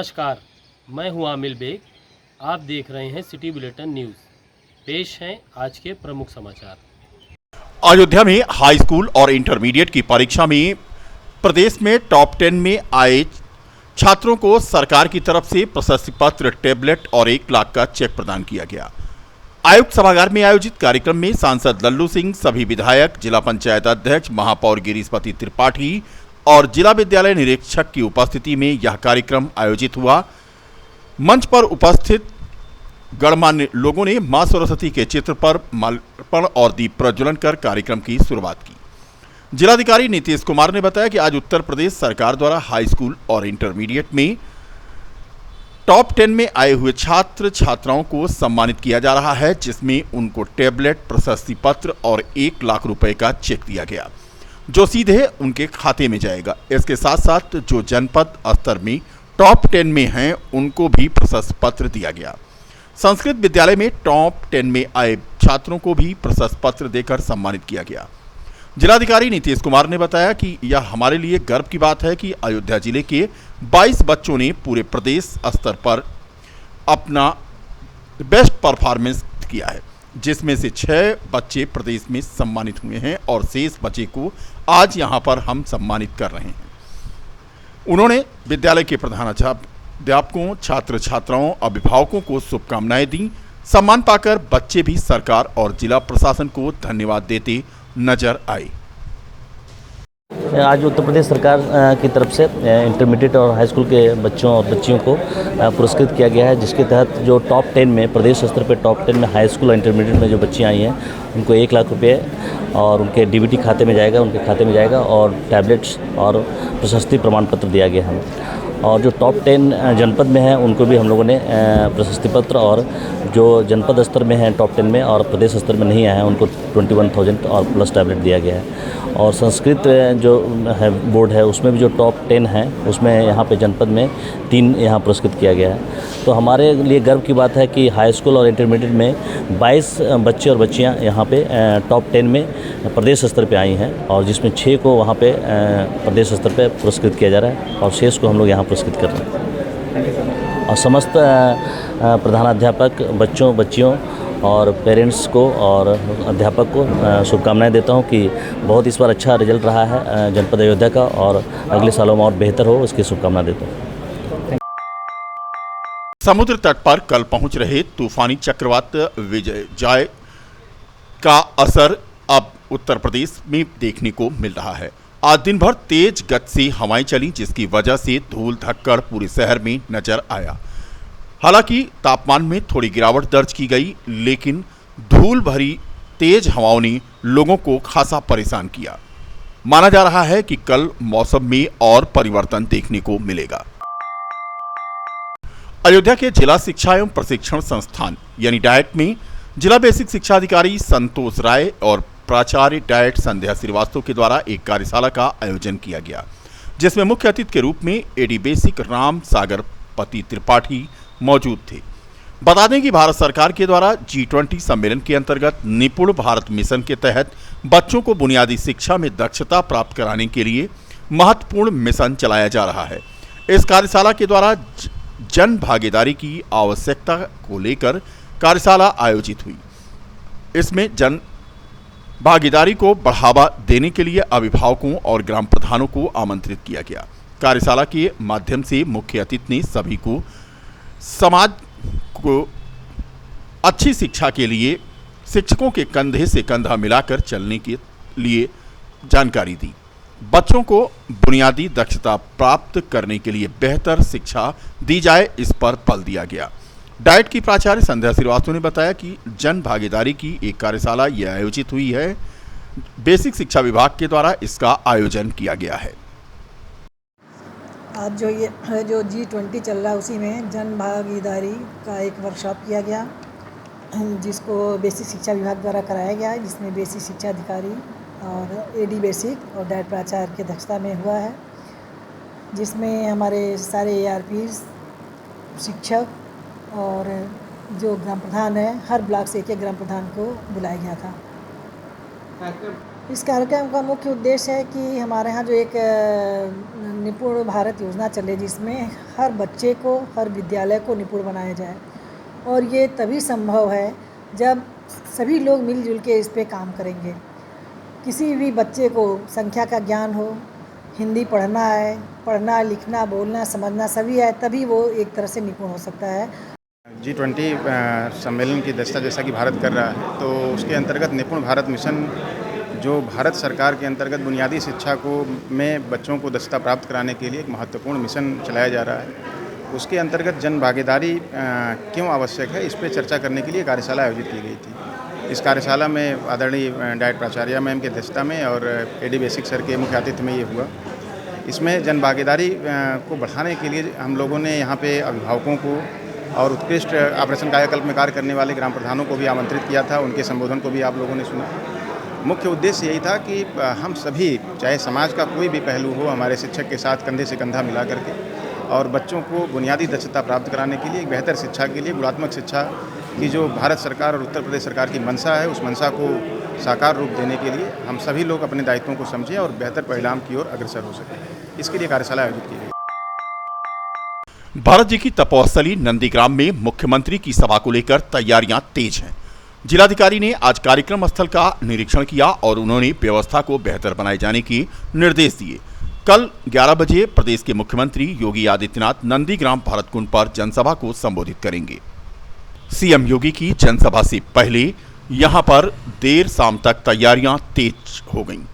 नमस्कार, मैं हूं आमिल बेग। आप देख रहे हैं सिटी बुलेटिन न्यूज़। पेश हैं आज के प्रमुख समाचार। अयोध्या में हाई स्कूल और इंटरमीडिएट की परीक्षा में प्रदेश में टॉप 10 में आए छात्रों को सरकार की तरफ से प्रशस्ति पत्र, टैबलेट और 1 लाख का चेक प्रदान किया गया। आयुक्त सभागार में आयोजित कार्यक्रम में सांसद लल्लू सिंह, सभी विधायक, जिला पंचायत अध्यक्ष, महापौर गिरीशपति त्रिपाठी और जिला विद्यालय निरीक्षक की उपस्थिति में यह कार्यक्रम आयोजित हुआ। मंच पर उपस्थित गणमान्य लोगों ने मां सरस्वती के चित्र पर माल्यार्पण और दीप प्रज्वलन कर कार्यक्रम की शुरुआत की। जिलाधिकारी नीतीश कुमार ने बताया कि आज उत्तर प्रदेश सरकार द्वारा हाई स्कूल और इंटरमीडिएट में टॉप 10 में आए हुए छात्र छात्राओं को सम्मानित किया जा रहा है, जिसमें उनको टैबलेट, प्रशस्ति पत्र और 1 लाख रुपए का चेक दिया गया, जो सीधे उनके खाते में जाएगा। इसके साथ साथ जो जनपद स्तर में टॉप 10 में हैं, उनको भी प्रशस्ति पत्र दिया गया। संस्कृत विद्यालय में टॉप 10 में आए छात्रों को भी प्रशस्ति पत्र देकर सम्मानित किया गया। जिलाधिकारी नीतीश कुमार ने बताया कि यह हमारे लिए गर्व की बात है कि अयोध्या जिले के 22 बच्चों ने पूरे प्रदेश स्तर पर अपना बेस्ट परफॉर्मेंस किया है, जिसमें से 6 बच्चे प्रदेश में सम्मानित हुए हैं और शेष बच्चे को आज यहां पर हम सम्मानित कर रहे हैं। उन्होंने विद्यालय के प्रधानाध्यापकों, छात्र छात्राओं, अभिभावकों को शुभकामनाएं दी। सम्मान पाकर बच्चे भी सरकार और जिला प्रशासन को धन्यवाद देते नजर आए। आज उत्तर प्रदेश सरकार की तरफ से इंटरमीडिएट और हाई स्कूल के बच्चों और बच्चियों को पुरस्कृत किया गया है, जिसके तहत जो टॉप 10 में प्रदेश स्तर पर टॉप 10 में हाई स्कूल और इंटरमीडिएट में जो बच्चियाँ आई हैं, उनको 1 लाख रुपये और उनके डीबीटी खाते में जाएगा और टैबलेट्स और प्रशस्ति प्रमाण पत्र दिया गया है। और जो टॉप 10 जनपद में हैं, उनको भी हम लोगों ने प्रशस्ति पत्र, और जो जनपद स्तर में हैं टॉप 10 में और प्रदेश स्तर में नहीं आए हैं, उनको 21,000 और प्लस टैबलेट दिया गया है। और संस्कृत जो है बोर्ड है, उसमें भी जो टॉप 10 हैं, उसमें यहाँ पे जनपद में 3 यहाँ पुरस्कृत किया गया है। तो हमारे लिए गर्व की बात है कि हाई स्कूल और इंटरमीडिएट में 22 बच्चे और बच्चियाँ यहाँ पे टॉप 10 में प्रदेश स्तर पे आई हैं, और जिसमें 6 को वहाँ पे प्रदेश स्तर पे पुरस्कृत किया जा रहा है और शेष को हम लोग यहाँ पुरस्कृत कर रहे हैं। और समस्त प्रधानाध्यापक, बच्चों बच्चियों और पेरेंट्स को और अध्यापक को शुभकामनाएं देता हूं कि बहुत इस बार अच्छा रिजल्ट रहा है जनपद अयोध्या का, और अगले सालों में और बेहतर हो, इसकी शुभकामना देता हूं। समुद्र तट पर कल पहुंच रहे तूफानी चक्रवात विजय का असर अब उत्तर प्रदेश में देखने को मिल रहा है। आज दिन भर तेज गति से हवाएं चली, जिसकी वजह से धूल धक्कड़ पूरे शहर में नजर आया। हालांकि तापमान में थोड़ी गिरावट दर्ज की गई, लेकिन धूल भरी तेज हवाओं ने लोगों को खासा परेशान किया। माना जा रहा है कि कल मौसम में और परिवर्तन देखने को मिलेगा। अयोध्या के जिला शिक्षा एवं प्रशिक्षण संस्थान यानी डाइट में जिला बेसिक शिक्षा अधिकारी संतोष राय और प्राचार्य डाइट संध्या श्रीवास्तव के द्वारा एक कार्यशाला का आयोजन किया गया, जिसमें मुख्य अतिथि के रूप में एडी बेसिक राम सागर पति त्रिपाठी मौजूद थे। बता दें कि भारत सरकार के द्वारा G20 सम्मेलन के अंतर्गत निपुण भारत मिशन के तहत बच्चों को बुनियादी शिक्षा में दक्षता प्राप्त कराने के लिए महत्वपूर्ण मिशन चलाया जा रहा है। इस कार्यशाला के द्वारा जन भागीदारी की आवश्यकता को लेकर कार्यशाला आयोजित हुई। इसमें जन भागीदारी को बढ़ावा देने के लिए अभिभावकों और ग्राम प्रधानों को आमंत्रित किया गया। कार्यशाला के माध्यम से मुख्य अतिथि ने सभी को समाज को अच्छी शिक्षा के लिए शिक्षकों के कंधे से कंधा मिलाकर चलने के लिए जानकारी दी। बच्चों को बुनियादी दक्षता प्राप्त करने के लिए बेहतर शिक्षा दी जाए, इस पर बल दिया गया। डाइट की प्राचार्य संध्या श्रीवास्तव ने बताया कि जन भागीदारी की एक कार्यशाला यह आयोजित हुई है। बेसिक शिक्षा विभाग के द्वारा इसका आयोजन किया गया है। आज जो G20 चल रहा है, उसी में जन भागीदारी का एक वर्कशॉप किया गया, जिसको बेसिक शिक्षा विभाग द्वारा कराया गया है, जिसमें बेसिक शिक्षा अधिकारी और एडी बेसिक और डाइट प्राचार्य की अध्यक्षता में हुआ है, जिसमें हमारे सारे ARP शिक्षक और जो ग्राम प्रधान है, हर ब्लॉक से एक ग्राम प्रधान को बुलाया गया था। इस कार्यक्रम का मुख्य उद्देश्य है कि हमारे यहाँ जो एक निपुण भारत योजना चले, जिसमें हर बच्चे को, हर विद्यालय को निपुण बनाया जाए। और ये तभी संभव है जब सभी लोग मिलजुल के इस पे काम करेंगे। किसी भी बच्चे को संख्या का ज्ञान हो, हिंदी पढ़ना है, पढ़ना लिखना बोलना समझना सभी है, तभी वो एक तरह से निपुण हो सकता है। G20 सम्मेलन की दस्ता जैसा कि भारत कर रहा है, तो उसके अंतर्गत निपुण भारत मिशन जो भारत सरकार के अंतर्गत बुनियादी शिक्षा को में बच्चों को दक्षता प्राप्त कराने के लिए एक महत्वपूर्ण मिशन चलाया जा रहा है। उसके अंतर्गत जन भागीदारी क्यों आवश्यक है, इस पर चर्चा करने के लिए कार्यशाला आयोजित की गई थी। इस कार्यशाला में आदरणीय डायट प्राचार्य मैम के अध्यक्षता में और एडी बेसिक सर के मुख्य आतिथ्य में ये हुआ। इसमें जन भागीदारी को बढ़ाने के लिए हम लोगों ने यहाँ पे अभिभावकों को और उत्कृष्ट ऑपरेशन कायाकल्प में कार्य करने वाले ग्राम प्रधानों को भी आमंत्रित किया था। उनके संबोधन को भी आप लोगों ने सुना। मुख्य उद्देश्य यही था कि हम सभी, चाहे समाज का कोई भी पहलू हो, हमारे शिक्षक के साथ कंधे से कंधा मिला करके और बच्चों को बुनियादी दक्षता प्राप्त कराने के लिए, एक बेहतर शिक्षा के लिए, गुणात्मक शिक्षा की जो भारत सरकार और उत्तर प्रदेश सरकार की मंशा है, उस मंशा को साकार रूप देने के लिए हम सभी लोग अपने दायित्वों को समझें और बेहतर परिणाम की ओर अग्रसर हो सकें। इसके लिए कार्यशाला आयोजित की गई। भारत जी की तपोस्थली नंदीग्राम में मुख्यमंत्री की सभा को लेकर तैयारियां तेज हैं। जिलाधिकारी ने आज कार्यक्रम स्थल का निरीक्षण किया और उन्होंने व्यवस्था को बेहतर बनाए जाने के निर्देश दिए। कल 11 बजे प्रदेश के मुख्यमंत्री योगी आदित्यनाथ नंदीग्राम भरतकुंड पर जनसभा को संबोधित करेंगे। सीएम योगी की जनसभा से पहले यहां पर देर शाम तक तैयारियां तेज हो गईं।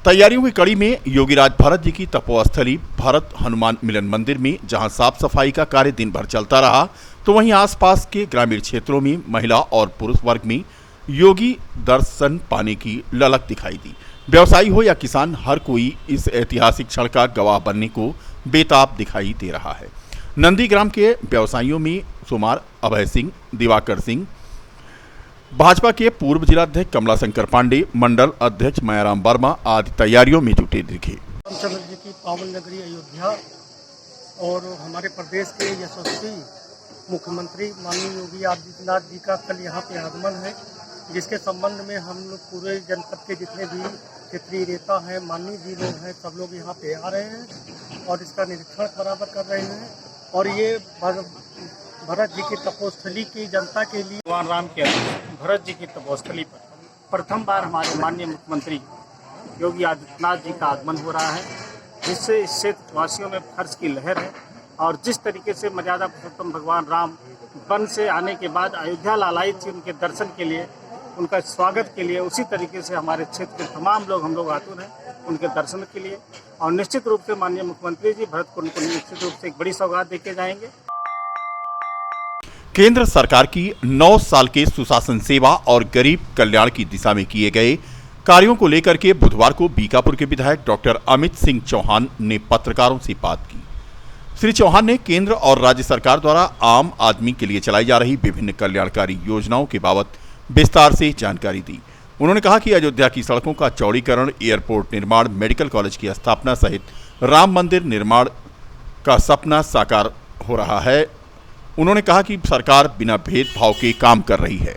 तैयारियों की कड़ी में योगीराज भरत जी की तपोस्थली भरत हनुमान मिलन मंदिर में जहां साफ सफाई का कार्य दिन भर चलता रहा, तो वहीं आसपास के ग्रामीण क्षेत्रों में महिला और पुरुष वर्ग में योगी दर्शन पाने की ललक दिखाई दी। व्यवसायी हो या किसान, हर कोई इस ऐतिहासिक क्षण का गवाह बनने को बेताब दिखाई दे रहा है। नंदीग्राम के व्यवसायियों में सुमार अभय सिंह, दिवाकर सिंह, भाजपा के पूर्व जिलाध्यक्ष कमला शंकर पांडे, मंडल अध्यक्ष मायाराम वर्मा आदि तैयारियों में जुटे दिखे। रामचंद्र जी की पावन नगरी अयोध्या और हमारे प्रदेश के यशस्वी मुख्यमंत्री माननीय योगी आदित्यनाथ जी का कल यहाँ पे आगमन है, जिसके संबंध में हम लोग पूरे जनपद के जितने भी क्षेत्रीय नेता हैं, माननीय जी लोग हैं, सब लोग यहाँ पे आ रहे हैं और इसका निरीक्षण बराबर कर रहे हैं। और ये भरत जी की तपोस्थली की जनता के लिए, भगवान राम के भरत जी की तपोस्थली पर प्रथम बार हमारे माननीय मुख्यमंत्री योगी आदित्यनाथ जी का आगमन हो रहा है, जिससे इस क्षेत्रवासियों में हर्ष की लहर है। और जिस तरीके से मर्यादा पुरुषोत्तम भगवान राम वन से आने के बाद अयोध्या लालायित थी उनके दर्शन के लिए, उनका स्वागत के लिए, उसी तरीके से हमारे क्षेत्र के तमाम लोग, हम लोग आतुर हैं उनके दर्शन के लिए। और निश्चित रूप से माननीय मुख्यमंत्री जी भरतकुंड को निश्चित रूप से एक बड़ी सौगात देके जाएंगे। केंद्र सरकार की 9 साल के सुशासन सेवा और गरीब कल्याण की दिशा में किए गए कार्यों को लेकर के बुधवार को बीकापुर के विधायक डॉक्टर अमित सिंह चौहान ने पत्रकारों से बात की। श्री चौहान ने केंद्र और राज्य सरकार द्वारा आम आदमी के लिए चलाई जा रही विभिन्न कल्याणकारी योजनाओं के बाबत विस्तार से जानकारी दी। उन्होंने कहा कि अयोध्या की सड़कों का चौड़ीकरण, एयरपोर्ट निर्माण, मेडिकल कॉलेज की स्थापना सहित राम मंदिर निर्माण का सपना साकार हो रहा है। उन्होंने कहा कि सरकार बिना भेदभाव के काम कर रही है।